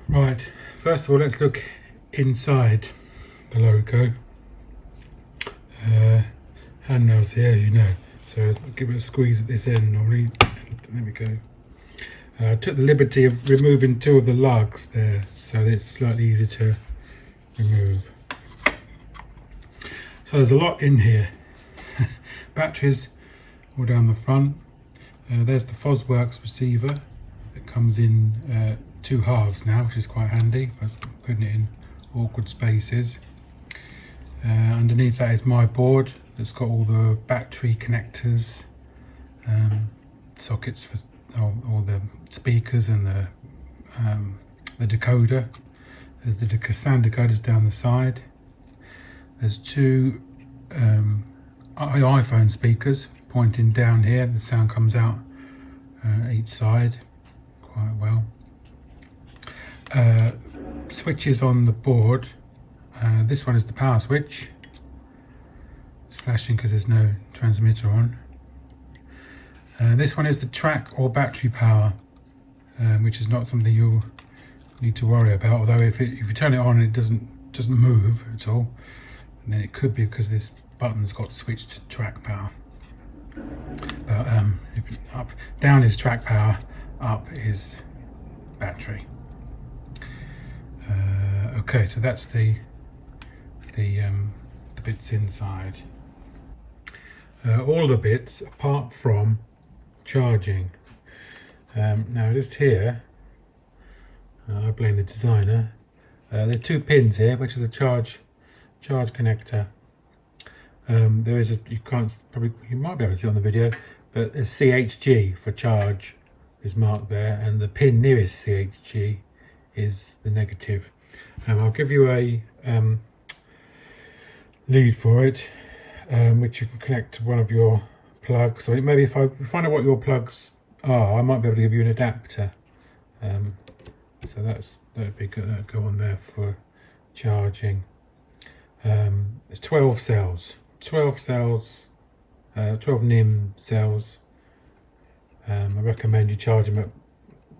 Right, first of all let's look inside the loco. Hand nails here, as you know, so I'll give it a squeeze at this end normally. There we go. I took the liberty of removing two of the lugs there, so it's slightly easier to remove. So there's a lot in here. Batteries all down the front. There's the Fosworks receiver. It comes in two halves now, which is quite handy. I was putting it in awkward spaces. Underneath that is my board. It's got all the battery connectors, sockets for all the speakers and the decoder. There's the sound decoders down the side. There's two iPhone speakers pointing down here. The sound comes out each side quite well. Switches on the board. This one is the power switch. It's flashing because there's no transmitter on. This one is the track or battery power, which is not something you'll need to worry about. Although if you turn it on, it doesn't move at all, and then it could be because this button's got switched to track power. But down is track power, up is battery. Okay, so that's the bits inside. All the bits apart from charging. Now just here, I blame the designer. There are two pins here, which are the charge connector. There is you might be able to see it on the video, but there's CHG for charge is marked there, and the pin nearest CHG is the negative. I'll give you a lead for it, which you can connect to one of your plugs. So maybe if I find out what your plugs are, I might be able to give you an adapter. So that'd be good. That'd go on there for charging. It's 12 cells, 12 NIM cells. I recommend you charge them at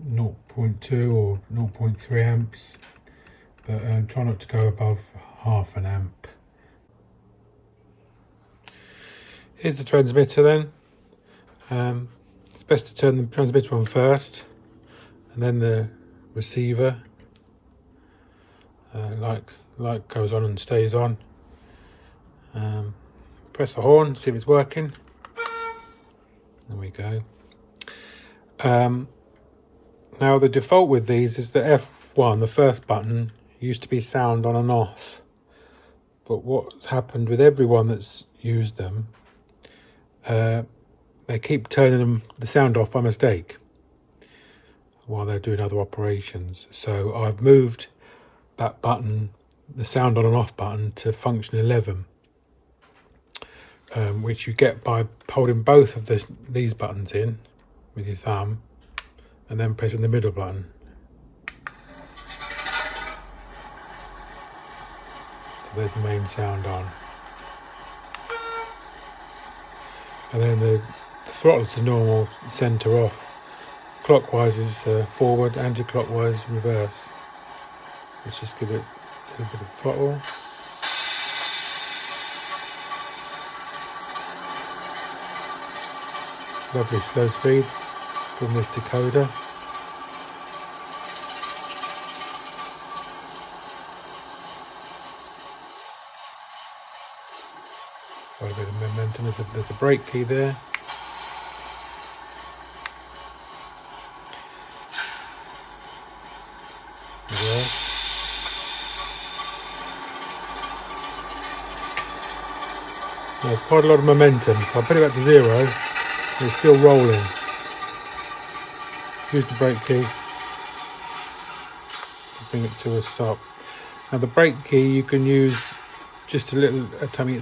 0.2 or 0.3 amps, but try not to go above half an amp. Here's the transmitter then. It's best to turn the transmitter on first, and then the receiver. Light goes on and stays on. Press the horn, see if it's working. There we go. Now the default with these is the F1, the first button, used to be sound on and off. But what's happened with everyone that's used them, they keep turning the sound off by mistake while they're doing other operations. So I've moved that button, the sound on and off button, to function 11, which you get by holding both of these buttons in with your thumb and then pressing the middle button. So there's the main sound on. And then the throttle to normal, centre off. Clockwise is forward, anti-clockwise reverse. Let's just give it a little bit of throttle. Lovely slow speed from this decoder. Quite a bit of momentum. There's a brake key there. There's quite a lot of momentum, so I'll put it back to 0. It's still rolling. Use the brake key to bring it to a stop. Now the brake key you can use just a little at a time.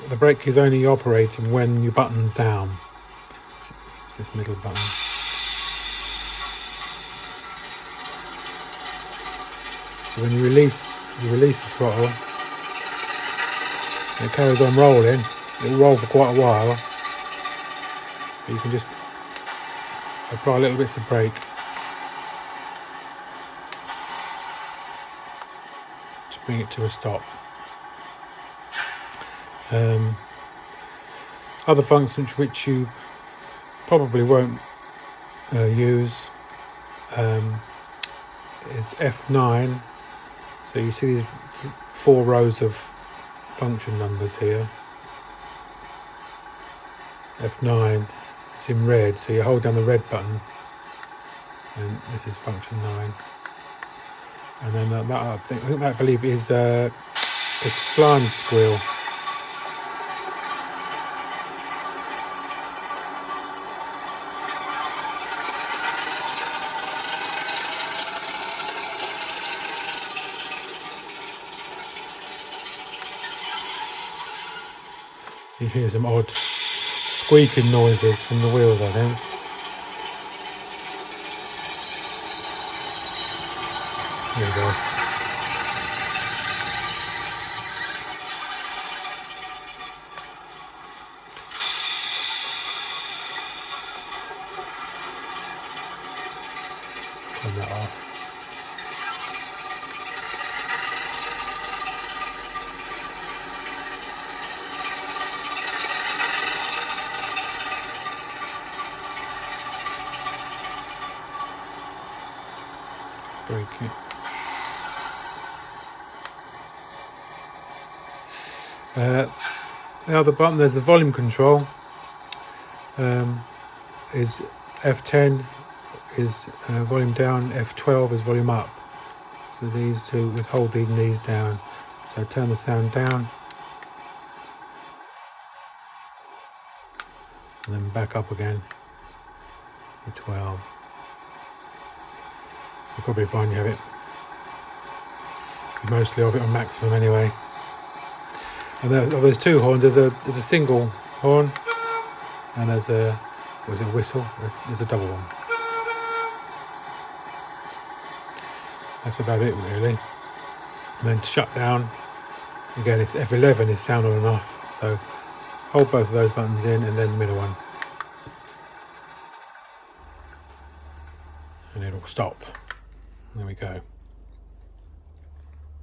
The brake key is only operating when your button's down. It's this middle button. So when you release the throttle, and it carries on rolling. It'll roll for quite a while, but you can just apply little bits of brake. bring it to a stop. Other functions which you probably won't use is F9. So you see these 4 rows of function numbers here. F9, it's in red, so you hold down the red button, and this is function 9. And then that I think that, I believe, is flange squeal. You hear some odd squeaking noises from the wheels, I think. There we go. Turn that off. Break it. The other button, there's the volume control. Is F10 is volume down, F12 is volume up. So these two, we hold these knees down. So turn the sound down, and then back up again. E12. You'll probably find you have it. Mostly of it on maximum anyway. And there's 2 horns. There's a single horn, and there's a whistle. There's a double one. That's about it really. And then to shut down, again it's F11 is sound on and off. So hold both of those buttons in, and then the middle one, and it'll stop. There we go.